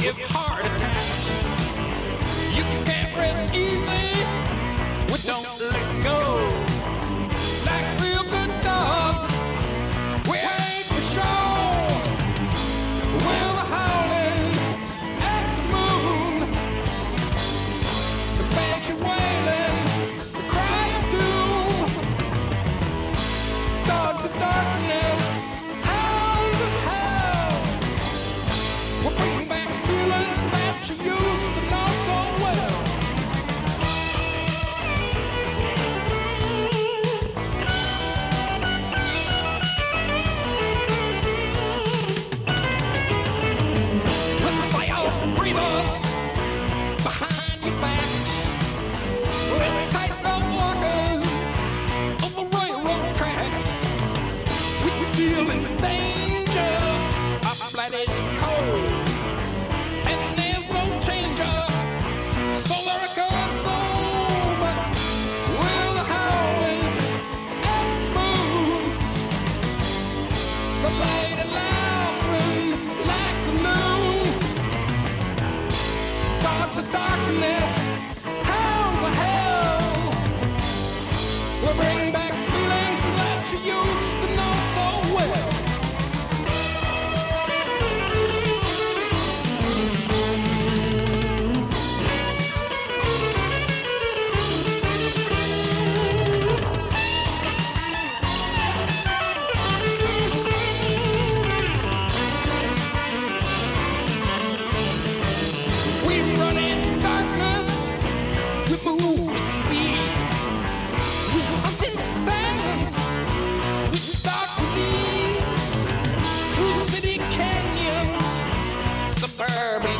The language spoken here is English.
give heart attacks. You can't rest easy, we don't let go. Like a real good dog, we ain't for sure. We're the howling at the moon, the banshee wailing, the cry of doom. Dogs of darkness, hounds of hell. We're bringing back feelings that you used to know so well. Let's play out breathers behind your backs. We're tightrope walkers on the railroad tracks. We feel in danger, our blood is cold, and there's no changer, so the record's over. We're the howling at the moon, the light and laughing like the moon. Thoughts of darkness, hounds of hell. We'll bring back feelings that you used to know so well. We run in darkness, we move with speed. We hunt in silence, we start to lead through city canyons, suburban